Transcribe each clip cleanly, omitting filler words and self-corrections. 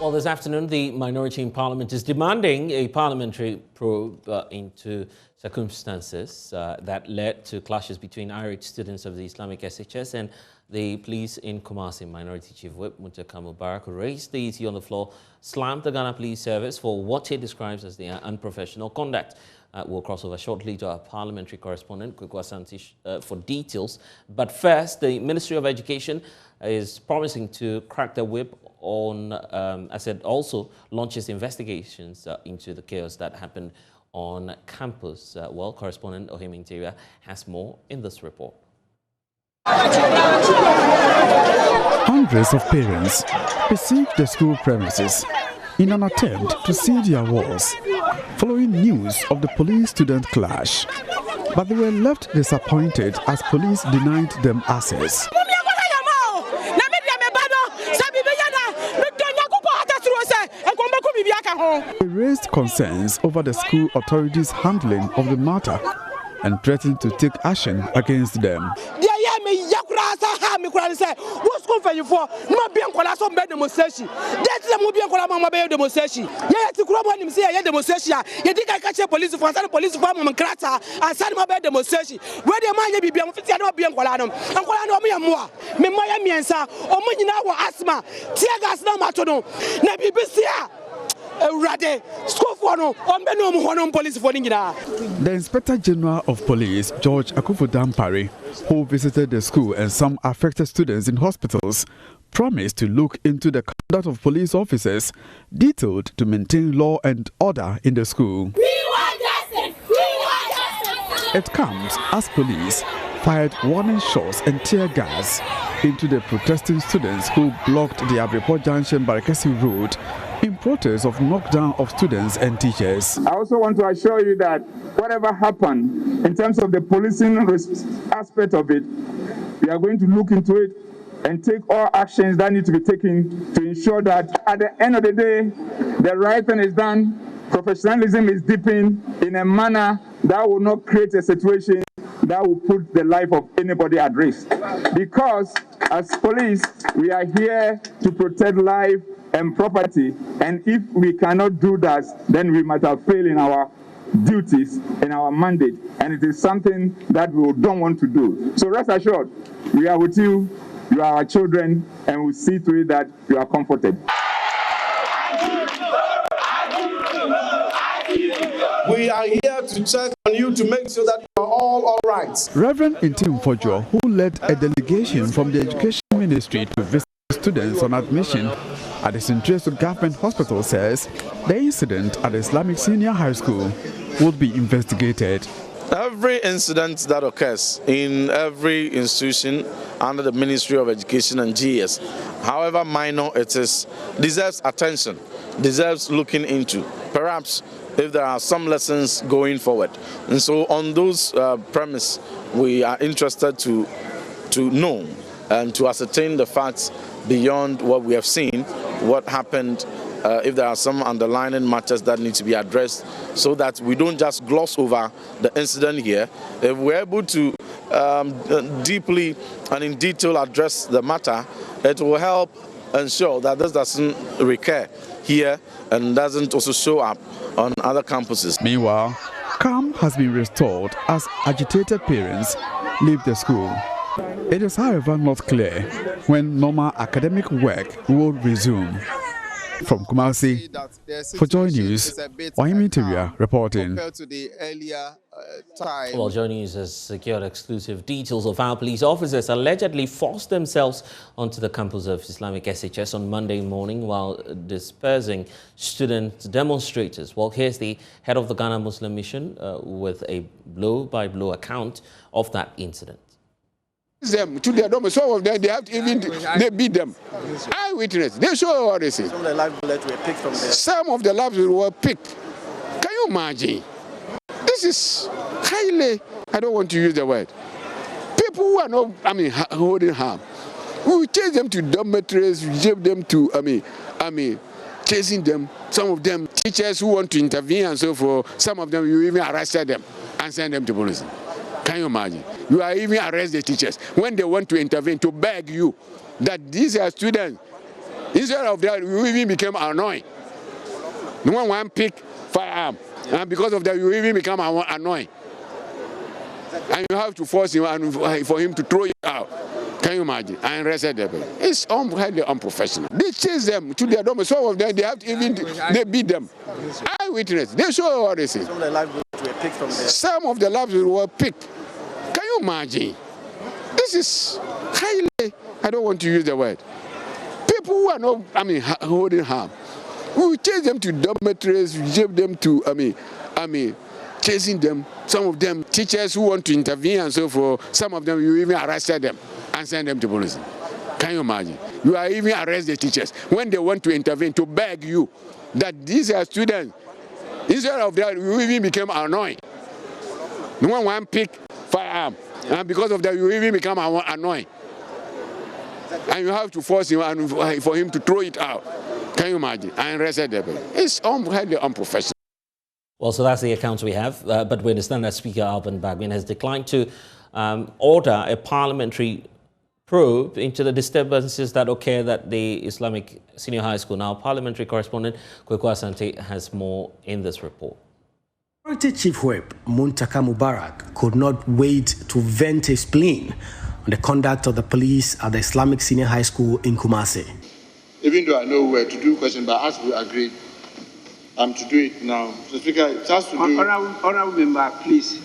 Well, this afternoon, the minority in Parliament is demanding a parliamentary probe into circumstances that led to clashes between irate students of the Islamic SHS and the police in Kumasi. Minority Chief Whip Muntaka Mubarak raised the issue on the floor, slammed the Ghana Police Service for what he describes as their unprofessional conduct. We'll cross over shortly to our parliamentary correspondent, Kwekwa Santish, for details. But first, the Ministry of Education is promising to crack the whip on, as it also launches investigations into the chaos that happened on campus. Well, correspondent Ohim Interior has more in this report. Hundreds of parents besieged the school premises in an attempt to seal their walls following news of the police-student clash. But they were left disappointed as police denied them access. They raised concerns over the school authorities' handling of the matter and threatened to take action against them. The Inspector General of Police, George Akufu-Dampare, who visited the school and some affected students in hospitals, promised to look into the conduct of police officers detailed to maintain law and order in the school. We want justice! We want justice! It comes as police fired warning shots and tear gas into the protesting students who blocked the Abreport Junction Barakesi Road in protest of knockdown of students and teachers. I also want to assure you that whatever happened in terms of the policing aspect of it, we are going to look into it and take all actions that need to be taken to ensure that at the end of the day, the right thing is done, professionalism is deepened in a manner that will not create a situation that will put the life of anybody at risk. Because as police, we are here to protect life and property, and if we cannot do that, then we might have failed in our duties, in our mandate, and it is something that we don't want to do. So rest assured, we are with you, you are our children, and we'll see to it that you are comforted. We are here to check on you to make sure that you are all right. Reverend Intim Fojo, who led a delegation from the Education Ministry to visit students on admission at the Central Government Hospital, says the incident at the Islamic Senior High School would be investigated. Every incident that occurs in every institution under the Ministry of Education and GS, however minor it is, deserves attention, deserves looking into. Perhaps if there are some lessons going forward. And so on those premise, we are interested to know and to ascertain the facts beyond what we have seen, what happened, if there are some underlying matters that need to be addressed, so that we don't just gloss over the incident here. If we're able to deeply and in detail address the matter, it will help ensure that this doesn't recur here and doesn't also show up on other campuses. Meanwhile, calm has been restored as agitated parents leave the school. It is, however, not clear when normal academic work will resume. From Kumasi, for Joy News, Ohim Interior reporting. Well, Joy News has secured exclusive details of how police officers allegedly forced themselves onto the campus of Islamic SHS on Monday morning while dispersing student demonstrators. Well, here's the head of the Ghana Muslim Mission with a blow-by-blow account of that incident. Them to their dome. Some of them they have to even they beat them. Eyewitness. They show what they say. Some of the live bullets were picked from there. Some of the lives were picked. Can you imagine? This is highly. I don't want to use the word. People who are not. Holding harm. We will chase them to dormitories. We give them to. Chasing them. Some of them teachers who want to intervene and so forth. Some of them you even arrested them and send them to police. Can you imagine? You are even arrest the teachers when they want to intervene to beg you that these are students. Instead of that, we even became annoying. No one want to pick firearm, and because of that, you even become annoying. And you have to force him and for him to throw it out. Can you imagine? And arrested them. It's highly unprofessional. They chase them to their dorm. Some of them, they have to even they beat them. Eyewitness, they show what they say. Some of the live bullets were picked from there. Some of the lives were picked. Can you imagine? This is highly, I don't want to use the word. People who are not, holding harm. We will chase them to dormitories, we chase them to, chasing them. Some of them, teachers who want to intervene and so forth, some of them, you even arrested them and send them to police. Can you imagine? You are even arrest the teachers when they want to intervene to beg you that these are students. Instead of that, you even became annoying. No one want to pick firearm, and because of that, you even become annoying. And you have to force him and for him to throw it out. Can you imagine? And arrested them. It's highly unprofessional. Well, so that's the accounts we have, but we understand that Speaker Alban Bagbin has declined to order a parliamentary probe into the disturbances that occurred at the Islamic Senior High School. Now, parliamentary correspondent Kweku Asante has more in this report. Minority Chief Whip Muntaka Mubarak could not wait to vent his spleen on the conduct of the police at the Islamic Senior High School in Kumasi. Even though I know where to do questions, but as we agreed, I'm to do it now. So, Speaker, it has to do... Honourable Member, please,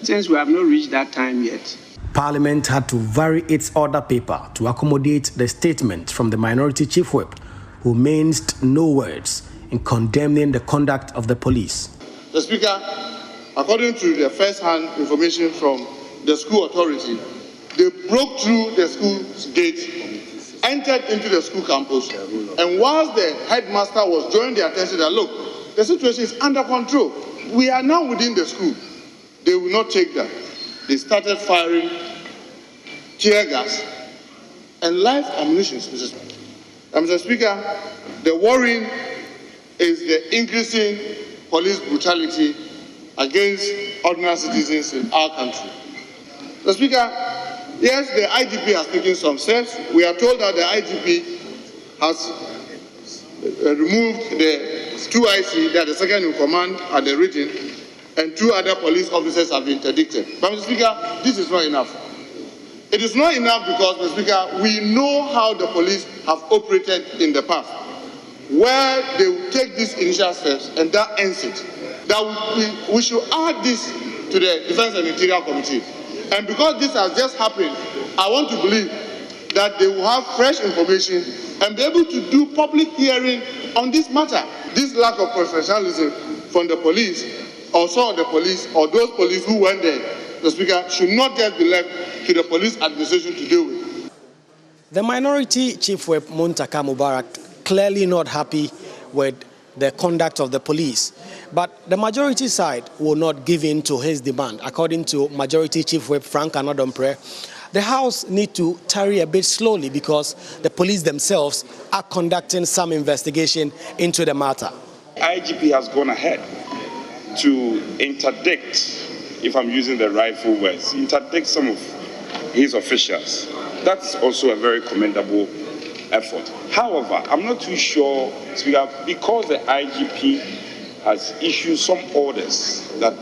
since we have not reached that time yet. Parliament had to vary its order paper to accommodate the statement from the Minority Chief Whip, who minced no words in condemning the conduct of the police. The Speaker, according to the first-hand information from the school authority, they broke through the school's gate, entered into the school campus, and whilst the headmaster was drawing their attention that, look, the situation is under control. We are now within the school. They will not take that. They started firing tear gas and live ammunition. Mr. Speaker, the worrying is the increasing police brutality against ordinary citizens in our country. Mr. Speaker, yes, the IGP has taken some steps. We are told that the IGP has removed the 2 IC, that the second in command at the region, and 2 other police officers have been interdicted. But, Mr. Speaker, this is not enough. It is not enough because, Mr. Speaker, we know how the police have operated in the past, where they will take these initial steps and that ends it. That we should add this to the Defense and Interior Committee. And because this has just happened, I want to believe that they will have fresh information and be able to do public hearing on this matter. This lack of professionalism from the police, or some of the police, or those police who went there, the Speaker, should not just be left to the police administration to deal with. The Minority Chief Whip Muntaka Mubarak clearly not happy with the conduct of the police. But the majority side will not give in to his demand. According to Majority Chief Whip Frank Anodompre, the House need to tarry a bit slowly because the police themselves are conducting some investigation into the matter. IGP has gone ahead to interdict, if I'm using the rightful words, interdict some of his officials. That's also a very commendable effort. However, I'm not too sure, Speaker, because the IGP has issued some orders that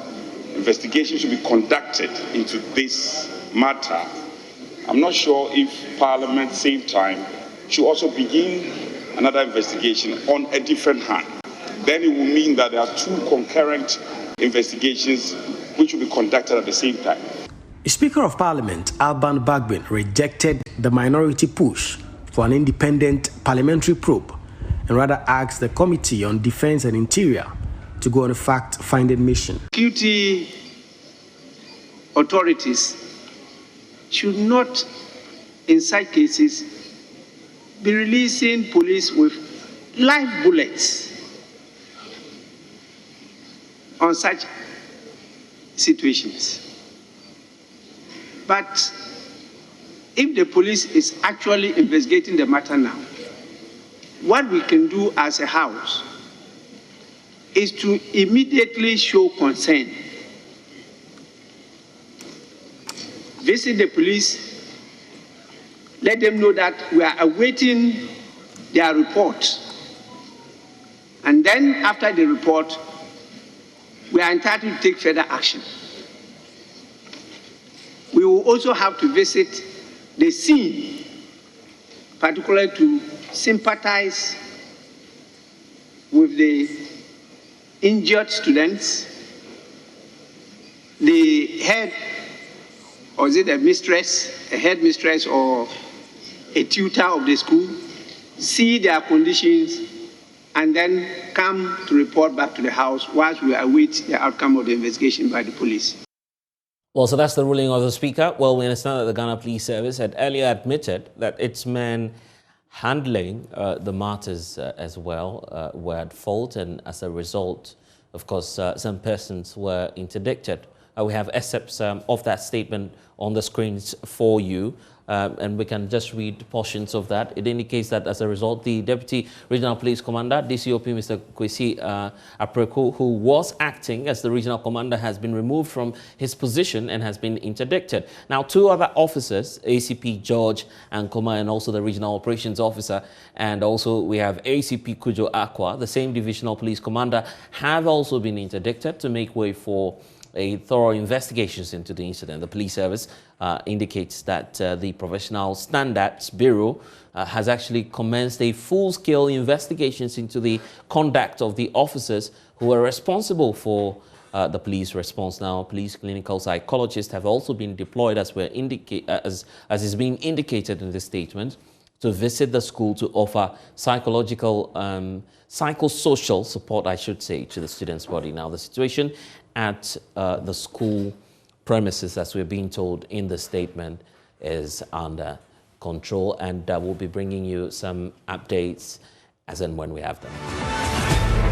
investigation should be conducted into this matter. I'm not sure if Parliament, same time, should also begin another investigation on a different hand. Then it will mean that there are 2 concurrent investigations which will be conducted at the same time. Speaker of Parliament Alban Bagbin rejected the minority push for an independent parliamentary probe and rather asked the Committee on Defense and Interior to go on a fact-finding mission. Security authorities should not, in such cases, be releasing police with live bullets on such situations. But if the police is actually investigating the matter now, what we can do as a House is to immediately show concern. Visit the police, let them know that we are awaiting their report. And then after the report, we are entitled to take further action. We will also have to visit the scene, particularly to sympathize with the injured students, the head, or is it a mistress, a headmistress or a tutor of the school, see their conditions, and then come to report back to the House whilst we await the outcome of the investigation by the police. Well, so that's the ruling of the Speaker. Well, we understand that the Ghana Police Service had earlier admitted that its men handling the matters as well were at fault, and as a result, of course, some persons were interdicted. We have excerpts of that statement on the screens for you, and we can just read portions of that. It indicates that as a result, the Deputy Regional Police Commander, DCOP Mr. Kwesi Apreku, who was acting as the Regional Commander, has been removed from his position and has been interdicted. Now, two other officers, ACP George Ankoma and also the Regional Operations Officer, and also we have ACP Kujo Akwa, the same Divisional Police Commander, have also been interdicted to make way for a thorough investigations into the incident. The police service indicates that the Professional Standards Bureau has actually commenced a full-scale investigations into the conduct of the officers who were responsible for the police response. Now, police clinical psychologists have also been deployed, as is being indicated in the statement, to visit the school to offer psychological, psychosocial support, I should say, to the students' body. Now, the situation at the school premises, as we're being told in the statement, is under control, and we'll be bringing you some updates as and when we have them.